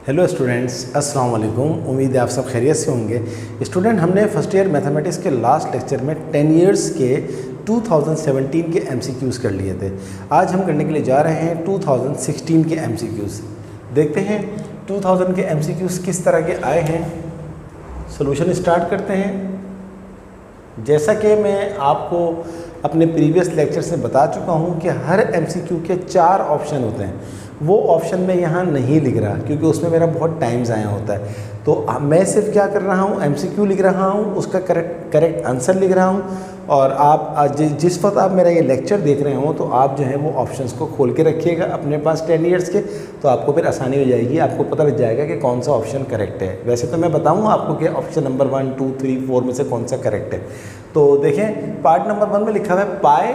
Hello students, अस्सलाम वालेकुम। उम्मीद है आप सब खैरियत से होंगे। स्टूडेंट, हमने फर्स्ट ईयर मैथमेटिक्स के लास्ट लेक्चर में 10 इयर्स के 2017 के MCQs कर लिए थे। आज हम करने के लिए जा रहे हैं 2016 के MCQs। देखते हैं 2000 के MCQs किस तरह के आए हैं। सॉल्यूशन स्टार्ट करते हैं। जैसा कि मैं आपको अपने प्रीवियस लेक्चर से बता चुका हूं कि हर MCQ के 4 ऑप्शन होते हैं। वो ऑप्शन मैं यहाँ नहीं लिख रहा क्योंकि उसमें मेरा बहुत टाइम ज़ाया होता है। तो मैं सिर्फ क्या कर रहा हूँ, MCQ लिख रहा हूँ, उसका करेक्ट आंसर लिख रहा हूँ। और आप जिस वक्त आप मेरा ये लेक्चर देख रहे हो तो आप जो है वो ऑप्शंस को खोल के रखिएगा अपने पास 10 इयर्स के, तो आपको फिर आसानी हो जाएगी, आपको पता लग जाएगा कि कौन सा ऑप्शन करेक्ट है। वैसे तो मैं बताऊँगा आपको कि ऑप्शन नंबर 1, 2, 3, 4 में से कौन सा करेक्ट है। तो देखें, पार्ट नंबर 1 में लिखा हुआ है पाई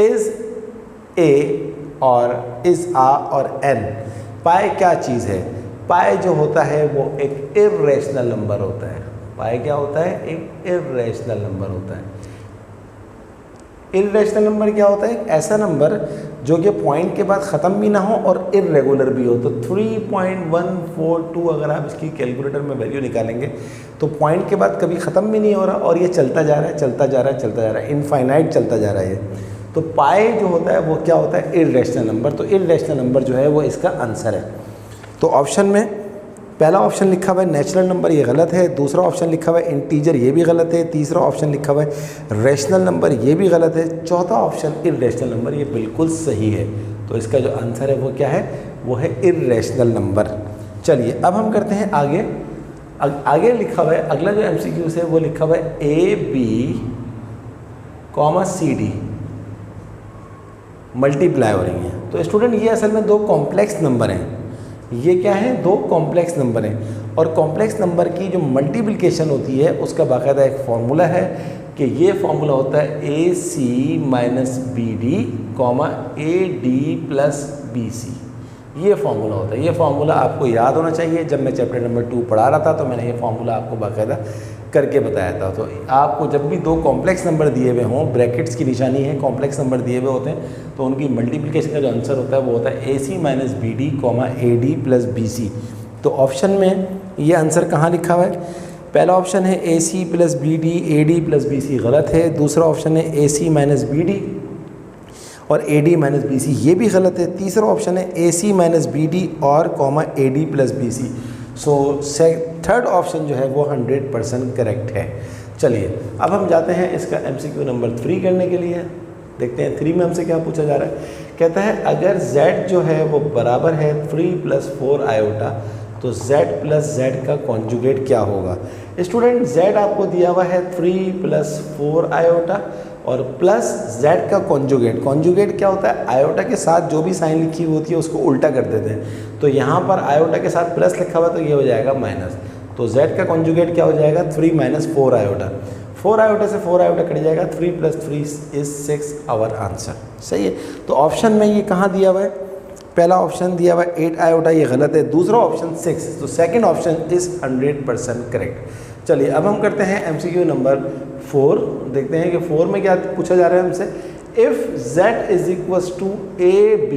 इज़ ए और इज़ आ और एन। पाई क्या चीज़ है? पाई जो होता है वो एक इर्रेशनल नंबर होता है। पाई क्या होता है? एक इर्रेशनल नंबर होता है। इर्रेशनल नंबर क्या होता है? एक ऐसा नंबर जो कि पॉइंट के बाद ख़त्म भी ना हो और इर्रेगुलर भी हो। तो 3.142 अगर आप इसकी कैलकुलेटर में वैल्यू निकालेंगे तो पॉइंट के बाद कभी ख़त्म भी नहीं हो रहा और ये चलता जा रहा है, चलता जा रहा है, चलता जा रहा है, इनफाइनाइट चलता जा रहा है ये। तो पाई जो होता है वो क्या होता है? Irrational number. तो इर्रेशनल नंबर जो है वो इसका आंसर है। तो ऑप्शन में पहला ऑप्शन लिखा हुआ है नेचुरल नंबर, ये गलत है। दूसरा ऑप्शन लिखा हुआ है इंटीजर, ये भी गलत है। तीसरा ऑप्शन लिखा हुआ है रेशनल नंबर, ये भी गलत है। चौथा ऑप्शन इर्रेशनल नंबर, ये बिल्कुल सही है। तो इसका जो आंसर है वो क्या है? वो है इर्रेशनल नंबर। चलिए अब हम करते हैं आगे। आगे लिखा हुआ है, अगला जो MCQ है वो लिखा हुआ है AB, CD मल्टीप्लाई हो रही हैं। तो स्टूडेंट ये असल में 2 कॉम्प्लेक्स नंबर हैं। ये क्या है? 2 कॉम्प्लेक्स नंबर हैं। और कॉम्प्लेक्स नंबर की जो मल्टीप्लिकेशन होती है उसका बाकायदा एक फार्मूला है कि ये फार्मूला होता है AC minus BD AD plus BC। ये फार्मूला होता है। ये फार्मूला आपको याद होना चाहिए। जब मैं चैप्टर नंबर 2 पढ़ा रहा था तो मैंने ये फार्मूला आपको बाकायदा करके बताया था। तो आपको जब भी 2 कॉम्प्लेक्स नंबर दिए हुए हों, ब्रैकेट्स की निशानी है, कॉम्प्लेक्स नंबर दिए हुए होते हैं, तो उनकी मल्टीप्लिकेशन का जो आंसर होता है वो होता है AC minus BD AD plus BC। तो ऑप्शन में ये आंसर कहाँ लिखा हुआ है? पहला ऑप्शन है AC plus BD AD plus BC, गलत है। दूसरा ऑप्शन है AC माइनस BD और AD माइनस BC, ये भी गलत है। तीसरा ऑप्शन है AC माइनस BD और AD plus BC। So third option जो है वो 100% करेक्ट है। चलिए अब हम जाते हैं इसका MCQ नंबर 3 करने के लिए। देखते हैं 3 में हमसे क्या पूछा जा रहा है। कहता है अगर Z जो है वो बराबर है 3 + 4 आयोटा तो Z + Z का कॉन्जुगेट क्या होगा? स्टूडेंट, Z आपको दिया हुआ है 3 + 4 आयोटा और प्लस Z का कॉन्जुगेट। कॉन्जुगेट क्या होता है? आयोटा के साथ जो भी साइन लिखी हुई होती है उसको उल्टा कर देते हैं। तो यहाँ पर आयोटा के साथ प्लस लिखा हुआ तो ये हो जाएगा माइनस। तो Z का कॉन्जुगेट क्या हो जाएगा? 3 - 4 आयोटा। 4 आयोटा से 4 आयोटा कट जाएगा। 3 + 3 = 6 आवर आंसर। सही है। तो ऑप्शन में ये कहाँ दिया हुआ है? पहला ऑप्शन दिया हुआ है 8 आयोटा, ये गलत है। दूसरा ऑप्शन 6, तो सेकेंड ऑप्शन इज़ 100% करेक्ट। चलिए अब हम करते हैं MCQ नंबर 4। देखते हैं कि 4 में क्या पूछा जा रहा है हमसे। इफ़ Z = AB,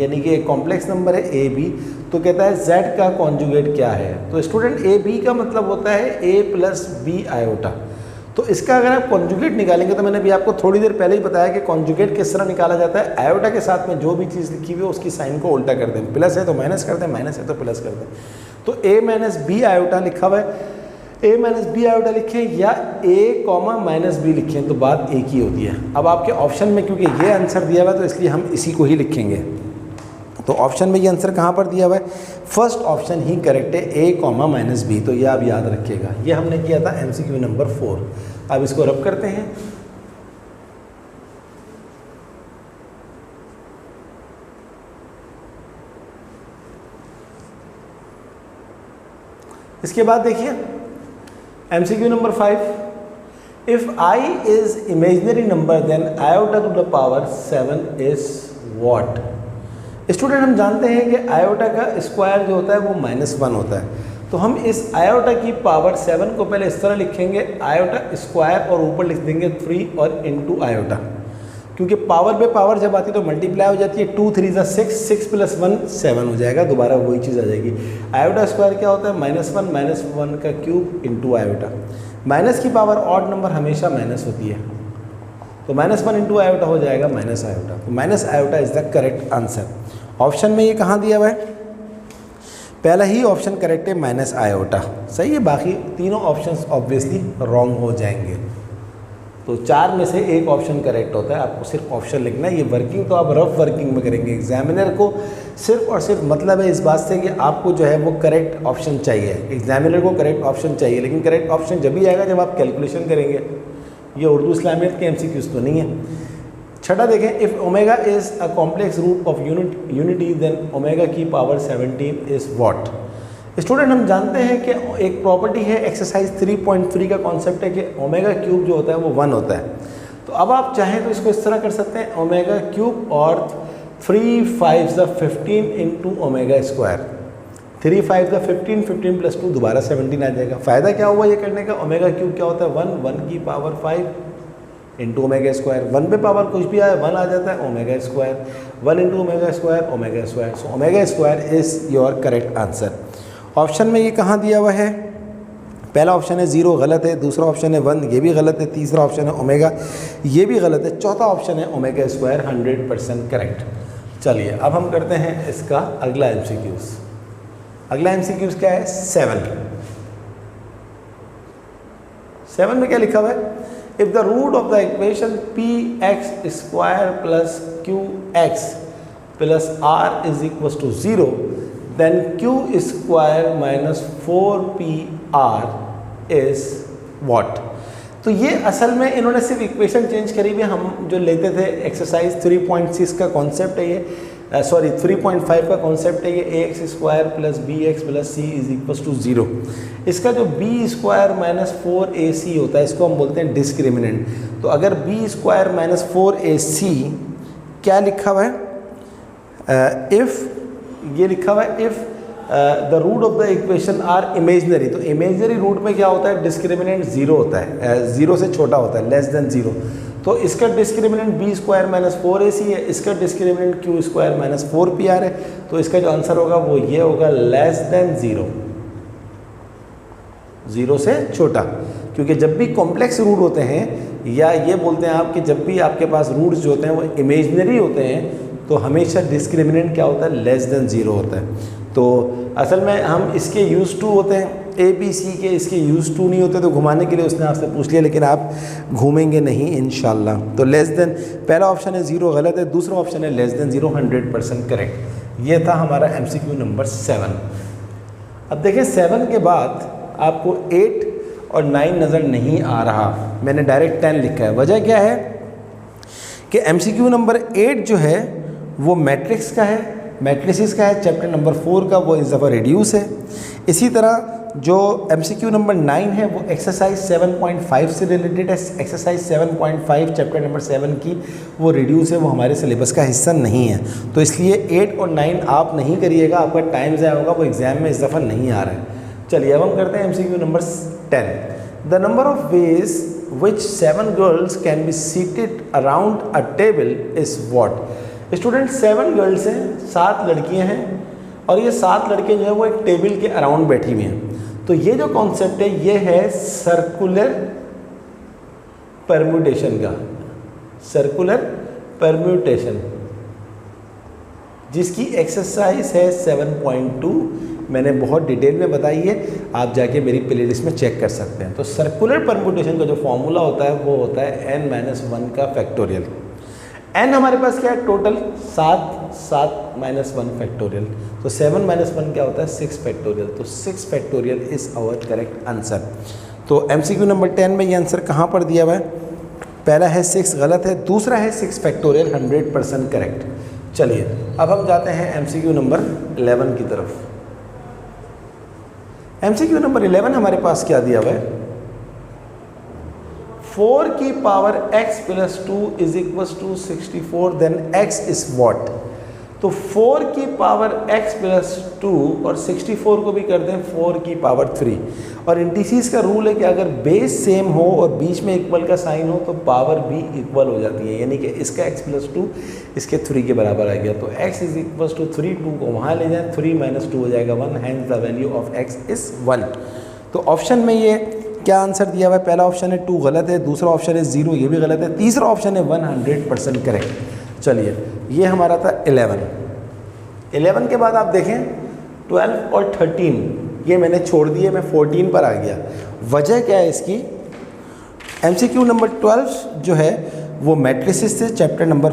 यानी कि एक कॉम्प्लेक्स नंबर है AB, तो कहता है Z का कॉन्जुगेट क्या है? तो स्टूडेंट AB का मतलब होता है A + B आयोटा। तो इसका अगर आप कॉन्जुगेट निकालेंगे तो मैंने भी आपको थोड़ी देर पहले ही बताया कि कॉन्जुगेट किस तरह निकाला जाता है। आयोटा के साथ में जो भी चीज़ लिखी हुई है उसकी साइन को उल्टा कर दें। प्लस है तो माइनस कर दें, माइनस है तो प्लस कर दें। तो A - B आयोटा लिखा हुआ है, A - B आयोटा लिखें या A, -B लिखें, तो बात एक ही होती है। अब आपके ऑप्शन में क्योंकि ये आंसर दिया हुआ है तो इसलिए हम इसी को ही लिखेंगे। तो ऑप्शन में ये आंसर कहाँ पर दिया हुआ है? फर्स्ट ऑप्शन ही करेक्ट है, A, -B। तो ये आप याद रखिएगा। ये हमने किया था MCQ नंबर 4। अब इसको रब करते हैं। इसके बाद देखिए MCQ number 5। If I is imaginary number then iota to the power 7 is what? Student, हम जानते हैं कि आयोटा का स्क्वायर जो होता है वो -1 होता है। तो हम इस आयोटा की पावर 7 को पहले इस तरह लिखेंगे, आयोटा स्क्वायर और ऊपर लिख देंगे 3 और इंटू आयोटा। क्योंकि पावर पे पावर जब आती है तो मल्टीप्लाई हो जाती है। 2 3 ज़ा 6, 6 + 1 7 हो जाएगा, दोबारा वही चीज़ आ जाएगी। आयोटा स्क्वायर क्या होता है? -1 का क्यूब इंटू आयोटा। माइनस की पावर ऑड नंबर हमेशा माइनस होती है, तो -1 इंटू आयोटा हो जाएगा माइनस आयोटा। तो minus iota is the correct answer. Option में ये कहाँ दिया हुआ है? पहला ही ऑप्शन करेक्ट है, माइनस आयोटा सही है, बाकी तीनों ऑप्शंस ऑब्वियसली रॉन्ग हो जाएंगे। तो 4 में से एक ऑप्शन करेक्ट होता है, आपको सिर्फ ऑप्शन लिखना है। ये वर्किंग तो आप रफ वर्किंग में करेंगे, एग्जामिनर को सिर्फ और सिर्फ मतलब है इस बात से कि आपको जो है वो करेक्ट ऑप्शन चाहिए, एग्जामिनर को करेक्ट ऑप्शन चाहिए, लेकिन करेक्ट ऑप्शन जब भी आएगा जब आप कैलकुलेशन करेंगे। ये उर्दू इस्लामियत के MCQs तो नहीं है। छठा देखें, if omega is a complex root of unity then omega की पावर 17 इज़ व्हाट। स्टूडेंट हम जानते हैं कि एक प्रॉपर्टी है एक्सरसाइज 3.3 का कॉन्सेप्ट है कि ओमेगा क्यूब जो होता है वो 1 होता है। तो अब आप चाहें तो इसको इस तरह कर सकते हैं, ओमेगा क्यूब और 3 5 ज़ा 15 इंटू ओमेगा स्क्वायर। 3 5 ज़ा 15, 15 + 2 दोबारा 17 आ जाएगा। फ़ायदा क्या हुआ ये करने का? ओमेगा क्यूब क्या होता है? 1, 1 की पावर 5 इंटू ओमेगा स्क्वायर। 1 पे पावर कुछ भी आए 1 आ जाता है, omega square. 1 into omega square, omega square. So omega square is your correct answer. Option में ये कहाँ दिया हुआ है? पहला ऑप्शन है 0, गलत है। दूसरा ऑप्शन है 1, ये भी गलत है। तीसरा ऑप्शन है ओमेगा, ये भी गलत है। चौथा ऑप्शन है ओमेगा स्क्वायर, 100% करेक्ट। चलिए अब हम करते हैं इसका अगला MCQs। अगला MCQs क्या है? 7 में क्या लिखा हुआ है? If the root of the equation px² + qx + r is equal to 0 then q² - 4pr is what. तो ये असल में इन्होंने सिर्फ इक्वेशन चेंज करी हुई। हम जो लेते थे एक्सरसाइज 3.6 का कॉन्सेप्ट है ये, 3.5 का कॉन्सेप्ट है ये, ax² + bx + c is equal to 0। इसका जो b² - 4ac होता है इसको हम बोलते हैं डिस्क्रिमिनेंट। तो अगर b² - 4ac क्या लिखा हुआ है? इफ़ ये लिखा हुआ है if the root of the equation are imaginary. तो इमेजनरी रूट में क्या होता है? डिस्क्रिमिनेंट 0 होता है, 0 से छोटा होता है, लेस देन 0। तो इसका डिस्क्रिमिनेंट b² - 4ac है, इसका डिस्क्रिमिनेंट q² - 4pr है। तो इसका जो आंसर होगा वो ये होगा, लेस देन 0, 0 से छोटा। क्योंकि जब भी कॉम्प्लेक्स रूट होते हैं, या ये बोलते हैं आप कि जब भी आपके पास रूट्स जो होते हैं वो इमेजनरी होते हैं, तो हमेशा डिस्क्रिमिनेंट क्या होता है? लेस देन 0 होता है। तो असल में हम इसके यूज़ टू होते हैं, ABC के इसके यूज़ टू नहीं होते, तो घुमाने के लिए उसने आपसे पूछ लिया, लेकिन आप घूमेंगे नहीं इंशाल्लाह। तो लेस देन, पहला ऑप्शन है 0, गलत है। दूसरा ऑप्शन है लेस देन 0, 100% करेक्ट। ये था हमारा MCQ नंबर 7। अब देखें 7 के बाद आपको 8 और 9 नज़र नहीं आ रहा, मैंने डायरेक्ट 10 लिखा है। वजह क्या है कि MCQ नंबर 8 जो है वो मैट्रिक्स का है, मैट्रिसेस का है, चैप्टर नंबर 4 का, वो इस दफ़ा रिड्यूस है। इसी तरह जो MCQ नंबर 9 है वो एक्सरसाइज 7.5 से रिलेटेड है। एक्सरसाइज 7.5 चैप्टर नंबर 7 की वो रिड्यूस है, वो हमारे सिलेबस का हिस्सा नहीं है। तो इसलिए 8 और 9 आप नहीं करिएगा, आपका टाइम ज़ाया होगा, वो एग्ज़ाम में इस दफ़ा नहीं आ रहा है। चलिए अब हम करते हैं MCQ number 10। The number of ways which 7 girls can be seated around a table is what. Student 7 girls हैं, 7 लड़कियां हैं, और ये 7 लड़के जो है वो एक टेबल के अराउंड बैठी हुई हैं। तो ये जो कॉन्सेप्ट है ये है सर्कुलर परम्यूटेशन का, सर्कुलर परम्यूटेशन, जिसकी एक्सरसाइज है 7.2। मैंने बहुत डिटेल में बताई है, आप जाके मेरी प्लेलिस्ट में चेक कर सकते हैं। तो सर्कुलर परम्यूटेशन का जो फॉर्मूला होता है वो होता है n-1 का फैक्टोरियल। n हमारे पास क्या है? Total 7, 7 - 1 factorial. तो 7 - 1 क्या होता है? 6 फैक्टोरियल। तो 6 factorial is our correct answer. तो MCQ नंबर 10 में ये आंसर कहाँ पर दिया हुआ है? पहला है 6, गलत है। दूसरा है 6 फैक्टोरियल, 100% करेक्ट। चलिए अब हम जाते हैं MCQ नंबर 11 की तरफ। MCQ नंबर 11 हमारे पास क्या दिया हुआ है? 4 की power x + 2 is equal to 64 then x is what. तो 4 की पावर x प्लस 2 और 64 को भी कर दें 4 की पावर 3। और इंटीसीज का रूल है कि अगर बेस सेम हो और बीच में इक्वल का साइन हो तो पावर भी इक्वल हो जाती है, यानी कि इसका x प्लस 2 इसके 3 के बराबर आ गया। तो x इज इक्वल टू 3, 2 को वहाँ ले जाएं, 3 माइनस 2 हो जाएगा 1, hence the value of x is 1। तो ऑप्शन में ये क्या आंसर दिया हुआ है? पहला ऑप्शन है 2 गलत है, दूसरा ऑप्शन है 0 ये भी गलत है, तीसरा ऑप्शन है 100% करेक्ट। चलिए ये हमारा था 11 के बाद आप देखें 12 और 13 ये मैंने छोड़ दिए, मैं 14 पर आ गया। वजह क्या है इसकी? MCQ नंबर 12 जो है वो मैट्रिसेस से चैप्टर नंबर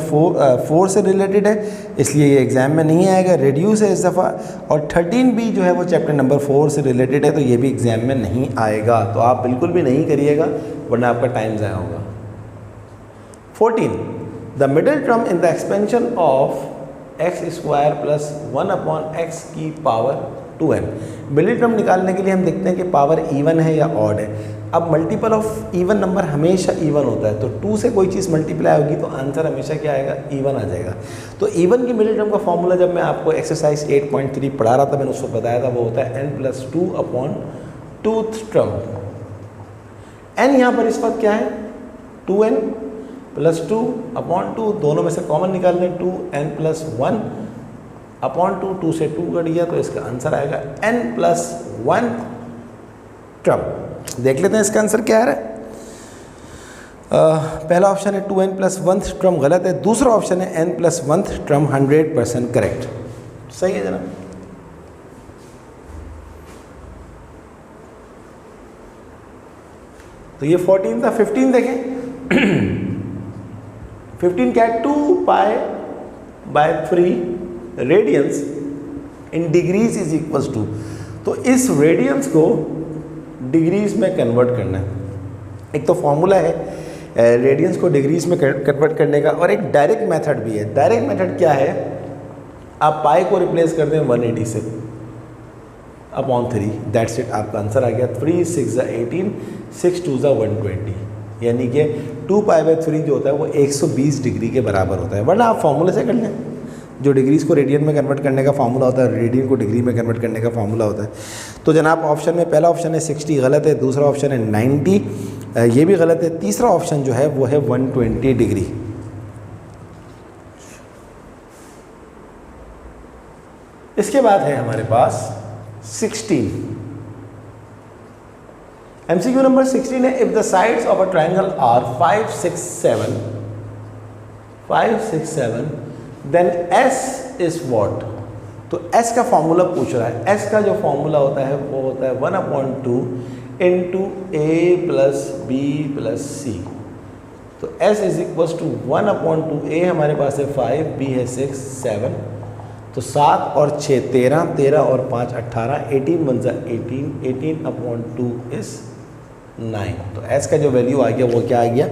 4 से रिलेटेड है, इसलिए ये एग्ज़ाम में नहीं आएगा। रेड्यूस है इस दफ़ा, और 13 भी जो है वो चैप्टर नंबर 4 से रिलेटेड है, तो ये भी एग्ज़ाम में नहीं आएगा। तो आप बिल्कुल भी नहीं करिएगा वरना आपका टाइम ज़ाया होगा। 14 the middle term in the expansion of x square plus 1 upon x की पावर 2n। मिडिल टर्म निकालने के लिए हम देखते हैं कि पावर इवन है या ऑड है। अब मल्टीपल ऑफ इवन नंबर हमेशा इवन होता है, तो 2 से कोई चीज़ मल्टीप्लाई होगी तो आंसर हमेशा क्या आएगा? इवन आ जाएगा। तो इवन की मिडिल टर्म का फॉर्मूला जब मैं आपको एक्सरसाइज 8.3 पढ़ा रहा था, मैंने उसको बताया था, वो होता है n plus 2 upon 2th term. n यहाँ पर इस वक्त क्या है? 2n प्लस 2 अपॉन 2, दोनों में से कॉमन निकाल लें, 2n प्लस 1 अपॉन 2, 2 से 2 कट गया तो इसका आंसर आएगा n प्लस 1 टर्म। देख लेते हैं इसका आंसर क्या है। पहला ऑप्शन है 2n प्लस 1 टर्म गलत है, दूसरा ऑप्शन है n प्लस 1 टर्म 100% करेक्ट। सही है जनाब। तो ये 14 था। 15 देखें 15 क्या है? 2 pi by 3 radians in degrees is equals to. तो इस रेडियंस को डिग्रीज में कन्वर्ट करना है। एक तो फॉर्मूला है रेडियंस को डिग्रीज में कन्वर्ट करने का, और एक डायरेक्ट मेथड भी है। डायरेक्ट मेथड क्या है? आप पाई को रिप्लेस कर दें 180 से अपॉन 3, दैट्स इट, आपका आंसर आ गया। 3 6 18, 6 2 120, यानी कि 2 पाई बाय 3 जो होता है वो 120 डिग्री के बराबर होता है। वरना आप फॉर्मूले से कर लें, जो डिग्रीज़ को रेडियन में कन्वर्ट करने का फार्मूला होता है, रेडियन को डिग्री में कन्वर्ट करने का फार्मूला होता है। तो जनाब ऑप्शन में पहला ऑप्शन है 60 गलत है, दूसरा ऑप्शन है 90 ये भी गलत है, तीसरा ऑप्शन जो है वो है 120 डिग्री। इसके बाद है हमारे पास 16। MCQ नंबर 16 है, if the sides of a triangle are 5 6 7 देन S इज व्हाट। तो S का फॉर्मूला पूछ रहा है। S का जो फॉर्मूला होता है वो होता है 1/2 into A plus B plus C। तो S is equal to 1/2, A हमारे पास है 5, B है 6 7, तो 7 और 6 13, 13 और 5 18, 18 बन जा 18, 18/2 इज 9। तो S का जो वैल्यू आ गया वो क्या आ गया?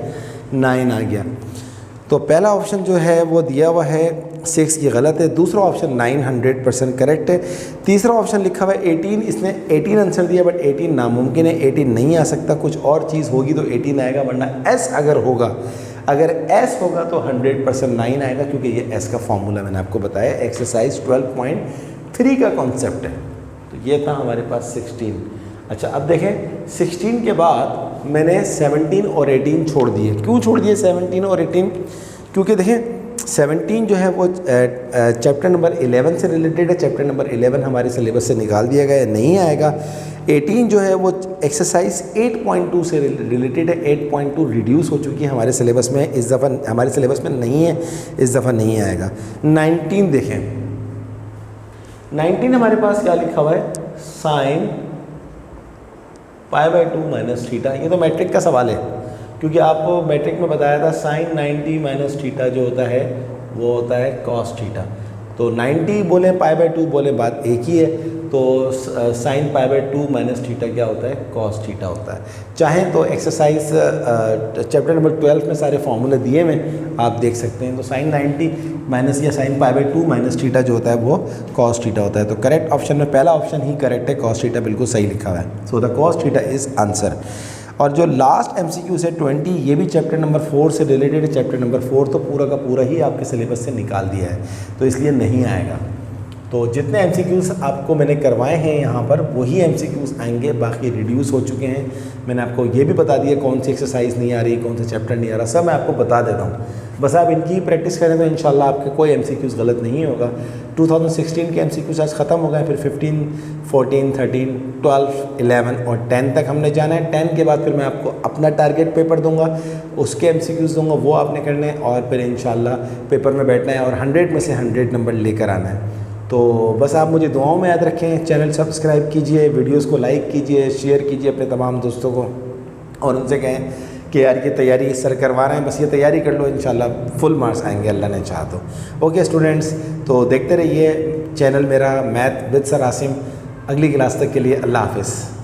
9 आ गया। तो पहला ऑप्शन जो है वो दिया हुआ है 6 की गलत है, दूसरा ऑप्शन 900% करेक्ट है, तीसरा ऑप्शन लिखा हुआ है 18, इसने 18 आंसर दिया बट 18 नामुमकिन है, 18 नहीं आ सकता, कुछ और चीज़ होगी तो 18 आएगा, वरना S अगर होगा, अगर S होगा तो 100% 9 आएगा, क्योंकि ये S का फॉर्मूला मैंने आपको बताया, एक्सरसाइज 12.3 का कॉन्सेप्ट है। तो ये था हमारे पास 16। अच्छा अब देखें 16 के बाद मैंने 17 और 18 छोड़ दिए। क्यों छोड़ दिए 17 और 18? क्योंकि देखें 17 जो है वो चैप्टर नंबर 11 से रिलेटेड है, चैप्टर नंबर 11 हमारे सिलेबस से निकाल दिया गया है, नहीं आएगा। 18 जो है वो एक्सरसाइज 8.2 से रिलेटेड है, 8.2 रिड्यूस हो चुकी है हमारे सिलेबस में, इस दफ़ा हमारे सिलेबस में नहीं है, इस दफ़ा नहीं आएगा। 19 देखें, 19 हमारे पास क्या लिखा हुआ है? Sine π/2 minus theta. ये तो मैट्रिक का सवाल है, क्योंकि आपको मैट्रिक में बताया था साइन 90 माइनस थीटा जो होता है वो होता है कॉस थीटा। तो 90 बोले π/2 बोले बात एक ही है, तो साइन π/2 माइनस थीटा क्या होता है? कॉस थीटा होता है। चाहें तो एक्सरसाइज चैप्टर नंबर 12 में सारे फॉर्मूले दिए हुए आप देख सकते हैं। तो साइन 90 माइनस या साइन π/2 माइनस थीटा जो होता है वो कॉस थीटा होता है। तो करेक्ट ऑप्शन में पहला ऑप्शन ही करेक्ट है, कॉस थीटा बिल्कुल सही लिखा हुआ है। So the cos theta is answer. और जो लास्ट MCQs है 20, ये भी चैप्टर नंबर 4 से रिलेटेड है। चैप्टर नंबर 4 तो पूरा का पूरा ही आपके सिलेबस से निकाल दिया है, तो इसलिए नहीं आएगा। तो जितने MCQs आपको मैंने करवाए हैं यहाँ पर वही MCQs आएंगे, बाकी रिड्यूस हो चुके हैं। मैंने आपको ये भी बता दिया कौन सी एक्सरसाइज नहीं आ रही, कौन सा चैप्टर नहीं आ रहा, सब मैं आपको बता देता हूँ। बस आप इनकी ही प्रैक्टिस करें तो इंशाल्लाह आपके कोई MCQs गलत नहीं होगा। 2016 के MCQs आज ख़त्म हो गए, फिर 15, 14, 13, 12, 11 और 10 तक हमने जाना है। 10 के बाद फिर मैं आपको अपना टारगेट पेपर दूंगा, उसके MCQs दूंगा, वो आपने करने हैं और फिर इंशाल्लाह पेपर में बैठना है और 100 में से 100 नंबर लेकर आना है। तो बस आप मुझे दुआओं में याद रखें। चैनल सब्सक्राइब कीजिए, वीडियोस को लाइक कीजिए, शेयर कीजिए अपने तमाम दोस्तों को और उनसे कहें कि यार ये तैयारी इस सर करवा रहे हैं, बस ये तैयारी कर लो, इंशाल्लाह फुल मार्क्स आएंगे अल्लाह ने चाहा तो। ओके स्टूडेंट्स, तो देखते रहिए चैनल मेरा मैथ विद सर आसिम। अगली क्लास तक के लिए अल्लाह हाफिज़।